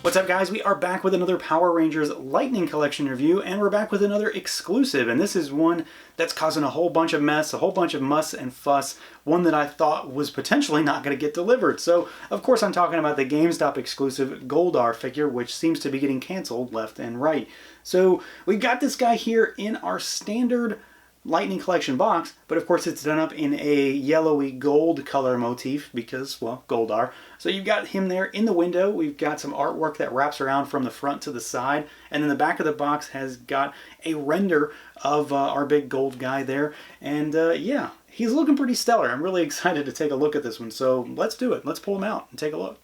What's up, guys? We are back with another Power Rangers Lightning Collection review, and we're back with another exclusive, and this is one that's causing a whole bunch of mess, a whole bunch of muss and fuss, one that I thought was potentially not going to get delivered. So, of course, I'm talking about the GameStop exclusive Goldar figure, which seems to be getting canceled left and right. So, we've got this guy here in our standard Lightning Collection box, but of course it's done up in a yellowy gold color motif because, well, Goldar. So you've got him there in the window. We've got some artwork that wraps around from the front to the side, and then the back of the box has got a render of our big gold guy there. And yeah, he's looking pretty stellar. I'm really excited to take a look at this one, so let's do it. Let's pull him out and take a look.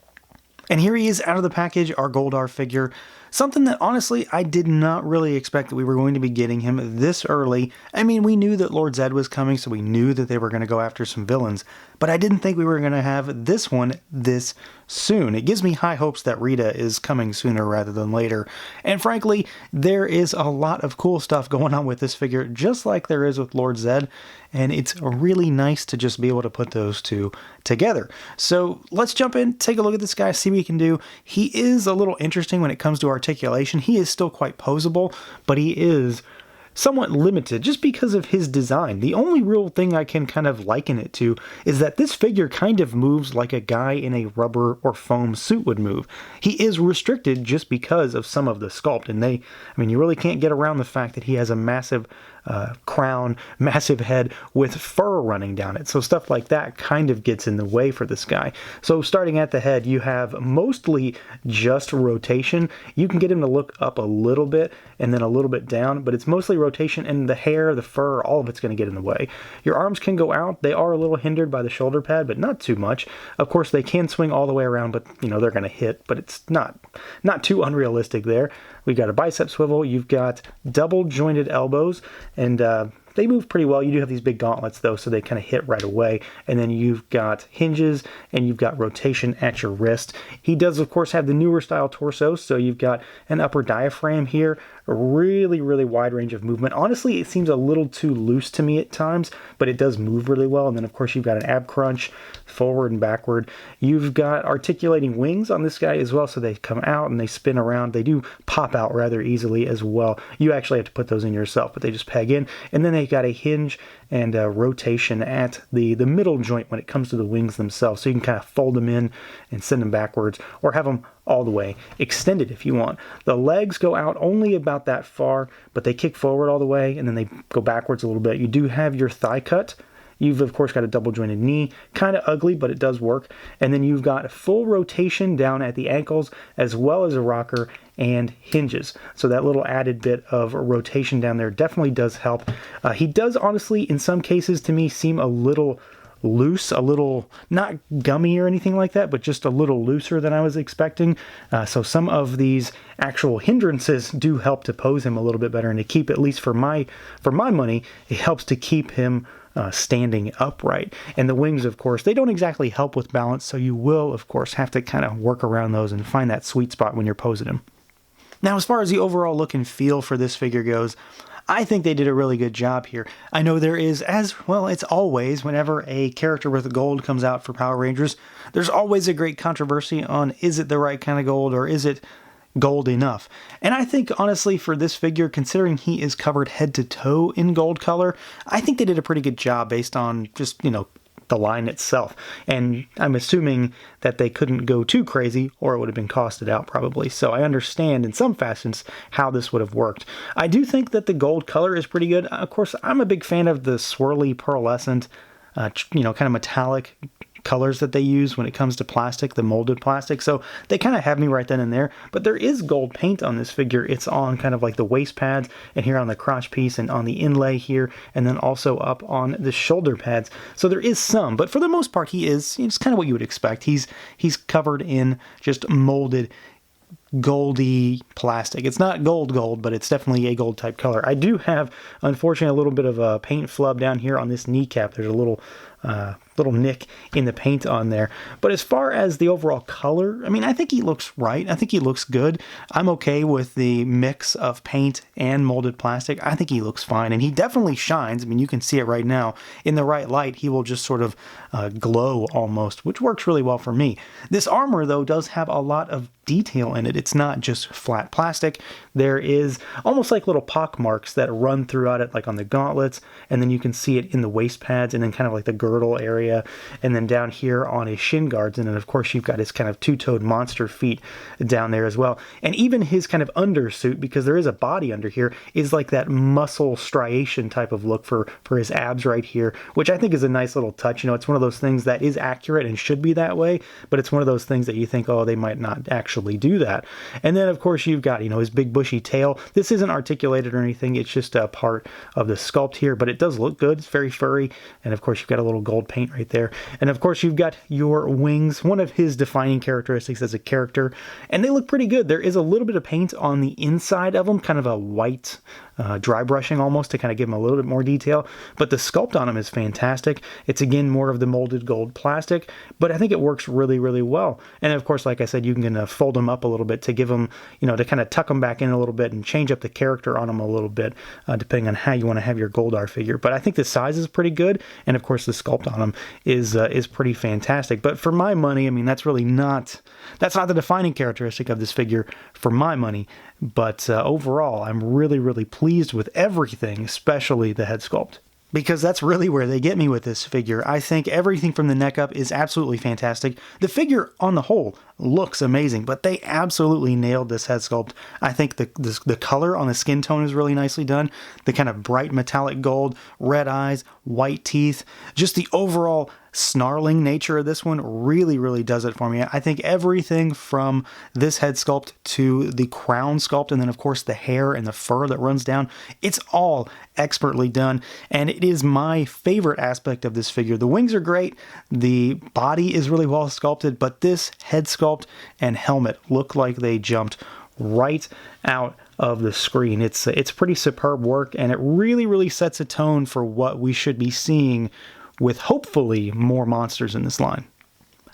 And here he is out of the package, our Goldar figure. Something that, honestly, I did not really expect that we were going to be getting him this early. I mean, we knew that Lord Zed was coming, so we knew that they were going to go after some villains. But I didn't think we were going to have this one this soon. It gives me high hopes that Rita is coming sooner rather than later. And frankly, there is a lot of cool stuff going on with this figure, just like there is with Lord Zed. And it's really nice to just be able to put those two together. So let's jump in, take a look at this guy, see what he can do. He is a little interesting when it comes to articulation. He is still quite posable, but he is somewhat limited just because of his design. The only real thing I can kind of liken it to is that this figure kind of moves like a guy in a rubber or foam suit would move. He is restricted just because of some of the sculpt, and I mean, you really can't get around the fact that he has a massive crown, massive head with fur running down it. So stuff like that kind of gets in the way for this guy. So starting at the head, you have mostly just rotation. You can get him to look up a little bit and then a little bit down, but it's mostly rotation, and the hair, the fur, all of it's going to get in the way. Your arms can go out. They are a little hindered by the shoulder pad, but not too much. Of course, they can swing all the way around, but you know, they're going to hit, but it's not too unrealistic there. We've got a bicep swivel. You've got double jointed elbows, and they move pretty well. You do have these big gauntlets, though, so they kind of hit right away. And then you've got hinges, and you've got rotation at your wrist. He does, of course, have the newer style torso, so you've got an upper diaphragm here, a really, really wide range of movement. Honestly, it seems a little too loose to me at times, but it does move really well. And then, of course, you've got an ab crunch, forward and backward. You've got articulating wings on this guy as well, so they come out and they spin around. They do pop out rather easily as well. You actually have to put those in yourself, but they just peg in. And then they've got a hinge and a rotation at the middle joint when it comes to the wings themselves. So you can kind of fold them in and send them backwards, or have them all the way extended if you want. The legs go out only about that far, but they kick forward all the way, and then they go backwards a little bit. You do have your thigh cut. You've, of course, got a double jointed knee, kind of ugly, but it does work. And then you've got full rotation down at the ankles, as well as a rocker and hinges. So that little added bit of rotation down there definitely does help. He does, honestly, in some cases, to me, seem a little loose, a little, not gummy or anything like that, but just a little looser than I was expecting. So some of these actual hindrances do help to pose him a little bit better, and to keep, at least for my money, it helps to keep him standing upright. And the wings, of course, they don't exactly help with balance, so you will, of course, have to kind of work around those and find that sweet spot when you're posing him. Now, as far as the overall look and feel for this figure goes, I think they did a really good job here. I know there is, as well, it's always, whenever a character with gold comes out for Power Rangers, there's always a great controversy on, is it the right kind of gold, or is it gold enough? And I think, honestly, for this figure, considering he is covered head to toe in gold color, I think they did a pretty good job based on just, you know, the line itself. And I'm assuming that they couldn't go too crazy, or it would have been costed out probably. So I understand in some fashions how this would have worked. I do think that the gold color is pretty good. Of course, I'm a big fan of the swirly pearlescent, you know, kind of metallic colors that they use when it comes to plastic, the molded plastic. So they kind of have me right then and there. But there is gold paint on this figure. It's on kind of like the waist pads, and here on the crotch piece, and on the inlay here, and then also up on the shoulder pads. So there is some, but for the most part, it's kind of what you would expect. He's covered in just molded goldy plastic. It's not gold, but it's definitely a gold type color. I do have, unfortunately, a little bit of a paint flub down here on this kneecap. There's a little little nick in the paint on there. But as far as the overall color, I mean, I think he looks right. I think he looks good. I'm okay with the mix of paint and molded plastic. I think he looks fine, and he definitely shines. I mean, you can see it right now. In the right light, he will just sort of glow almost, which works really well for me. This armor, though, does have a lot of detail in it. It's not just flat plastic. There is almost like little pock marks that run throughout it, like on the gauntlets, and then you can see it in the waist pads, and then kind of like the girdle area, and then down here on his shin guards, and then of course you've got his kind of two-toed monster feet down there as well. And even his kind of undersuit, because there is a body under here, is like that muscle striation type of look for his abs right here, which I think is a nice little touch. You know, it's one of those things that is accurate and should be that way, but it's one of those things that you think, oh, they might not actually do that. And then of course you've got, you know, his big bushy tail. This isn't articulated or anything, it's just a part of the sculpt here, but it does look good. It's very furry, and of course you've got a little gold paint right there. And of course you've got your wings, one of his defining characteristics as a character, and they look pretty good. There is a little bit of paint on the inside of them, kind of a white dry brushing almost to kind of give them a little bit more detail, but the sculpt on them is fantastic. It's again more of the molded gold plastic, but I think it works really, really well. And of course, like I said, you can fold them up a little bit to give them, you know, to kind of tuck them back in a little bit and change up the character on them a little bit, depending on how you want to have your Goldar figure. But I think the size is pretty good, and of course the sculpt on them is pretty fantastic. But for my money, I mean, that's not the defining characteristic of this figure for my money. But overall, I'm really, really pleased with everything, especially the head sculpt, because that's really where they get me with this figure. I think everything from the neck up is absolutely fantastic. The figure on the whole looks amazing, but they absolutely nailed this head sculpt. I think the color on the skin tone is really nicely done. The kind of bright metallic gold, red eyes, white teeth, just the overall snarling nature of this one really, really does it for me. I think everything from this head sculpt to the crown sculpt, and then of course the hair and the fur that runs down, it's all expertly done, and it is my favorite aspect of this figure. The wings are great, the body is really well sculpted, but this head sculpt and helmet look like they jumped right out of the screen. It's pretty superb work, and it really, really sets a tone for what we should be seeing with hopefully more monsters in this line.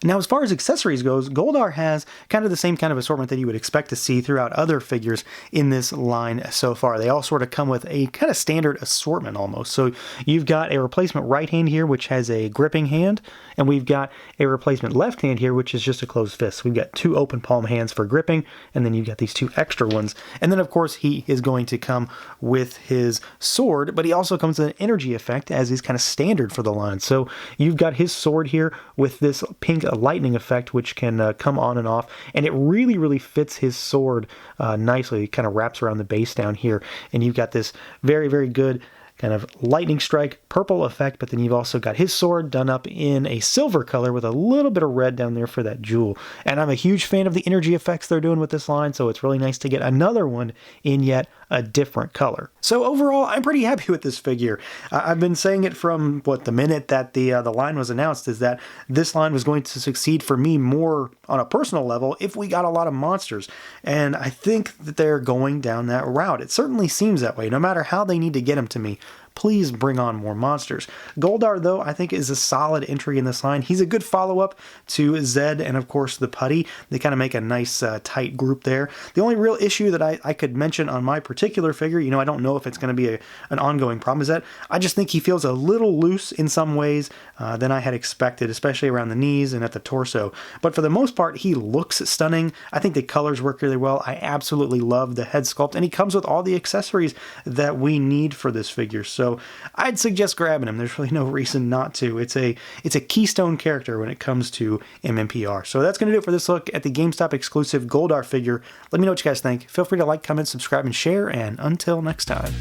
Now, as far as accessories goes, Goldar has kind of the same kind of assortment that you would expect to see throughout other figures in this line so far. They all sort of come with a kind of standard assortment almost. So you've got a replacement right hand here, which has a gripping hand, and we've got a replacement left hand here, which is just a closed fist. We've got two open palm hands for gripping, and then you've got these two extra ones. And then, of course, he is going to come with his sword, but he also comes with an energy effect, as is kind of standard for the line. So you've got his sword here with this pink lightning effect, which can come on and off, and it really, really fits his sword nicely. It kind of wraps around the base down here, and you've got this very, very good kind of lightning strike purple effect, but then you've also got his sword done up in a silver color with a little bit of red down there for that jewel. And I'm a huge fan of the energy effects they're doing with this line, so it's really nice to get another one in yet a different color. So overall, I'm pretty happy with this figure. I've been saying it from the minute that the line was announced, is that this line was going to succeed for me more on a personal level if we got a lot of monsters. And I think that they're going down that route. It certainly seems that way. No matter how they need to get them to me, please bring on more monsters. Goldar, though, I think is a solid entry in this line. He's a good follow-up to Zed and, of course, the Putty. They kind of make a nice, tight group there. The only real issue that I could mention on my particular figure, I don't know if it's going to be an ongoing problem, is that I just think he feels a little loose in some ways than I had expected, especially around the knees and at the torso. But for the most part, he looks stunning. I think the colors work really well. I absolutely love the head sculpt, and he comes with all the accessories that we need for this figure. So I'd suggest grabbing him. There's really no reason not to. It's a keystone character when it comes to MMPR. So that's going to do it for this look at the GameStop exclusive Goldar figure. Let me know what you guys think. Feel free to like, comment, subscribe, and share, and until next time.